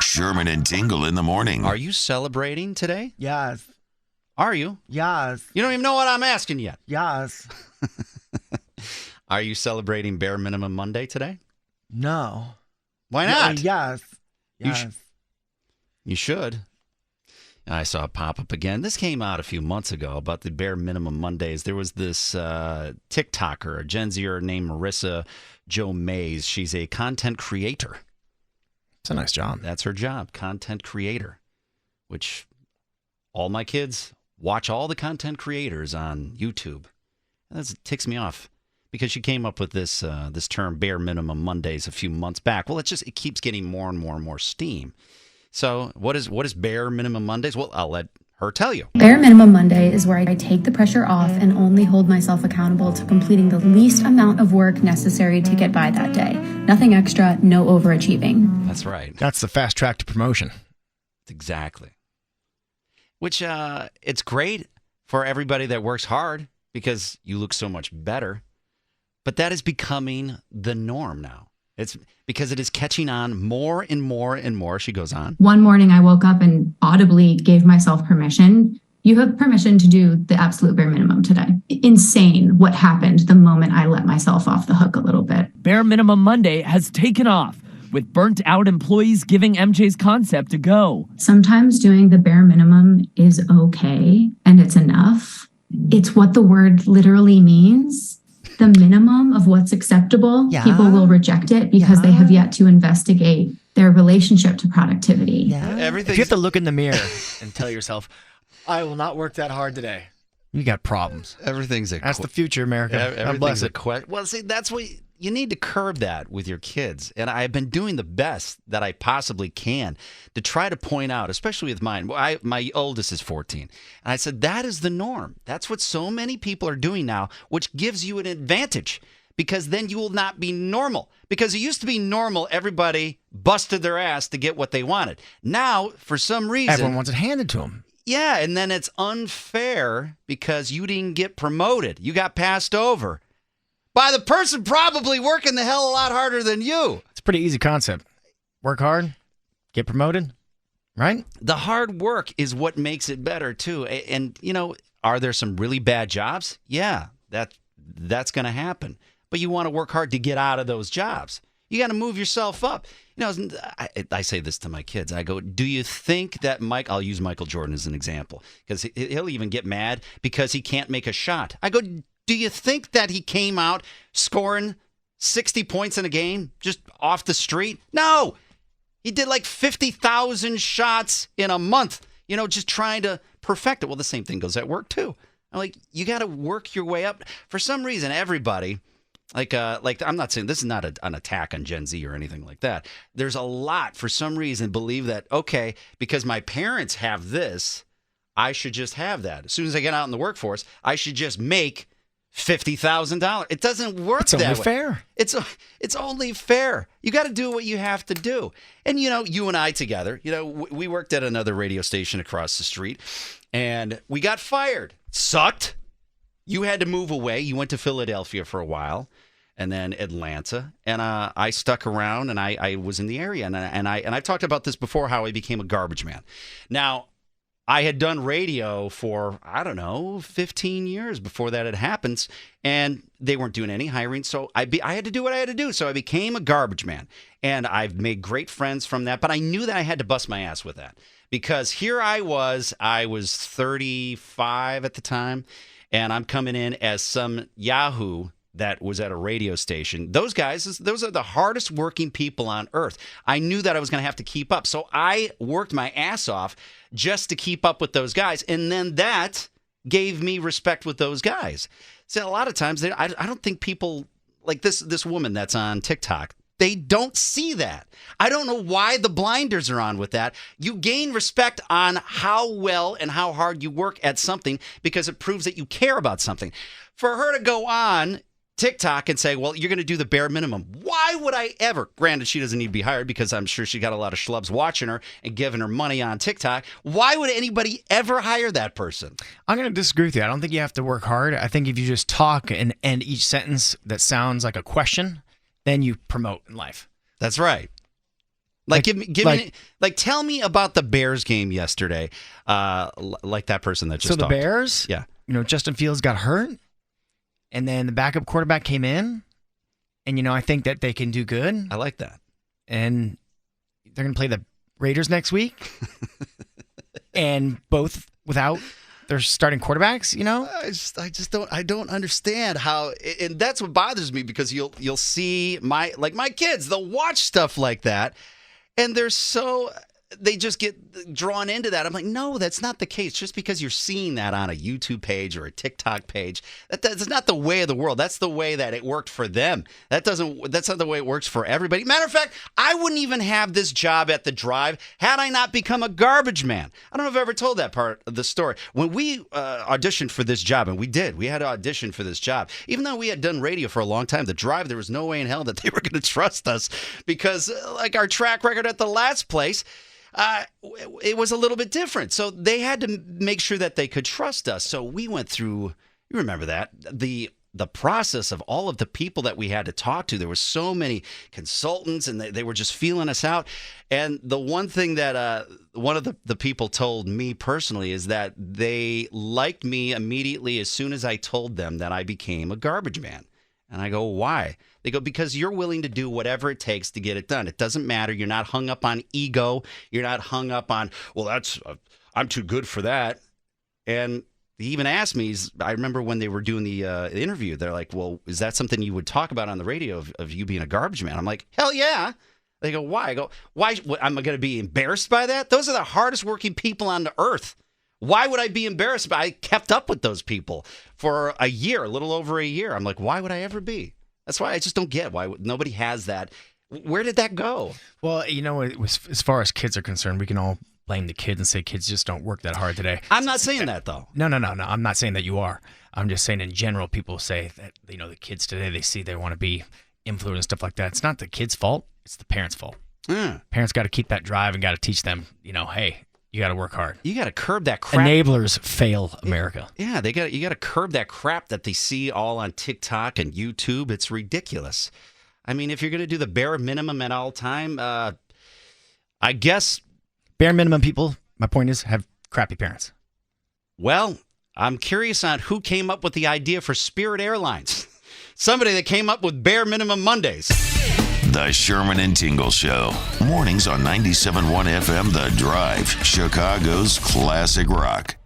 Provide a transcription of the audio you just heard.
Sherman and Tingle in the morning. Are you celebrating today? Yes. Are you? Yes. You don't even know what I'm asking yet. Yes. Are you celebrating Bare Minimum Monday today? No. Why not? Yes. You Yes. You should. I saw it pop up again. This came out a few months ago about the Bare Minimum Mondays. There was this TikToker, a Gen Zer named Marissa Jo Mays. She's a content creator. It's a nice job. That's her job, content creator, which all my kids watch all the content creators on YouTube. That ticks me off because she came up with this this term Bare Minimum Mondays a few months back. Well, it keeps getting more and more and more steam. So what is Bare Minimum Mondays? Well, I'll let her tell you. Bare Minimum Monday is where I take the pressure off and only hold myself accountable to completing the least amount of work necessary to get by that day. Nothing extra, no overachieving. That's right. That's the fast track to promotion. Exactly. Which it's great for everybody that works hard because you look so much better. But that is becoming the norm now. It's because it is catching on more and more and more. She goes on. One morning I woke up and audibly gave myself permission. You have permission to do the absolute bare minimum today. Insane what happened the moment I let myself off the hook a little bit. Bare Minimum Monday has taken off, with burnt out employees giving MJ's concept a go. Sometimes doing the bare minimum is okay and it's enough. It's what the word literally means. The minimum of what's acceptable, people will reject it because they have yet to investigate their relationship to productivity. If you have to look in the mirror and tell yourself, I will not work that hard today, you got problems. Everything's That's the future, America. God bless it. Well, see, that's what you need to curb that with your kids. And I've been doing the best that I possibly can to try to point out, especially with mine. My oldest is 14. And I said, that is the norm. That's what so many people are doing now, which gives you an advantage because then you will not be normal. Because it used to be normal, everybody busted their ass to get what they wanted. Now, for some reason, Everyone wants it handed to them. yeah, and then it's unfair because you didn't get promoted. You got passed over by the person probably working the hell a lot harder than you. It's a pretty easy concept. Work hard, get promoted, right? The hard work is what makes it better, too. And, you know, are there some really bad jobs? Yeah, that's going to happen. But you want to work hard to get out of those jobs. You got to move yourself up. You know, I say this to my kids. I go, do you think that I'll use Michael Jordan as an example, because he'll even get mad because he can't make a shot. I go, do you think that he came out scoring 60 points in a game just off the street? No. He did like 50,000 shots in a month, you know, just trying to perfect it. Well, the same thing goes at work, too. I'm like, you got to work your way up. For some reason, everybody, like I'm not saying this is not an attack on Gen Z or anything like that. There's a lot, for some reason, believe that, okay, because my parents have this, I should just have that. As soon as I get out in the workforce, I should just make $50,000. It doesn't work that way. It's only fair. It's only fair. You got to do what you have to do. And, you know, you and I together, you know, we worked at another radio station across the street, and we got fired. Sucked. You had to move away. You went to Philadelphia for a while, and then Atlanta. And I stuck around, and I was in the area. And I've talked about this before, how I became a garbage man. Now, I had done radio for, 15 years before that had happened, and they weren't doing any hiring, so I had to do what I had to do, so I became a garbage man, and I've made great friends from that, but I knew that I had to bust my ass with that, because here I was 35 at the time, and I'm coming in as some Yahoo that was at a radio station. Those guys, those are the hardest working people on earth. I knew that I was going to have to keep up. So I worked my ass off just to keep up with those guys. And then that gave me respect with those guys. So a lot of times, I don't think people like this woman that's on TikTok, they don't see that. I don't know why the blinders are on with that. You gain respect on how well and how hard you work at something because it proves that you care about something. For her to go on TikTok and say, well, you're going to do the bare minimum. Why would I ever? Granted, she doesn't need to be hired because I'm sure she got a lot of schlubs watching her and giving her money on TikTok. Why would anybody ever hire that person? I'm going to disagree with you. I don't think you have to work hard. I think if you just talk and end each sentence that sounds like a question, then you promote in life. That's right. Like, tell me about the Bears game yesterday. Like that person that just So the talked. Bears, Yeah. Justin Fields got hurt, and then the backup quarterback came in, and I think that they can do good, I like that. and they're going to play the Raiders next week, and both without their starting quarterbacks. I just don't understand how, and that's what bothers me, because you'll see my kids, they'll watch stuff like that, and they just get drawn into that. I'm like, no, that's not the case. Just because you're seeing that on a YouTube page or a TikTok page, that's not the way of the world. That's the way that it worked for them. That's not the way it works for everybody. Matter of fact, I wouldn't even have this job at The Drive had I not become a garbage man. I don't know if I've ever told that part of the story. When we auditioned for this job, and we had to audition for this job, even though we had done radio for a long time, The Drive, there was no way in hell that they were going to trust us, because like our track record at the last place, it was a little bit different. So they had to make sure that they could trust us. So we went through, you remember that, the process of all of the people that we had to talk to. There were so many consultants, and they were just feeling us out. And the one thing that one of the people told me personally is that they liked me immediately as soon as I told them that I became a garbage man. And I go, why? They go, because you're willing to do whatever it takes to get it done. It doesn't matter. You're not hung up on ego. You're not hung up on, well, I'm too good for that. And he even asked me, I remember when they were doing the interview, they're like, well, is that something you would talk about on the radio of you being a garbage man? I'm like, hell yeah. They go, why? I go, why? Am I going to be embarrassed by that? Those are the hardest working people on the earth. Why would I be embarrassed? I kept up with those people for a year, a little over a year. I'm like, why would I ever be? That's why I just don't get why nobody has that. Where did that go? Well, it was, as far as kids are concerned, we can all blame the kids and say kids just don't work that hard today. I'm not saying that, though. No. I'm not saying that you are. I'm just saying in general, people say that, the kids today, they want to be influenced and stuff like that. It's not the kids' fault. It's the parents' fault. Parents got to keep that drive and got to teach them, hey, you got to work hard. You got to curb that crap. Enablers fail America. Yeah, you got to curb that crap that they see all on TikTok and YouTube. It's ridiculous. I mean, if you're going to do the bare minimum at all time, I guess bare minimum people, my point is, have crappy parents. Well, I'm curious on who came up with the idea for Spirit Airlines. Somebody that came up with bare minimum Mondays. The Sherman and Tingle Show. Mornings on 97.1 FM The Drive, Chicago's classic rock.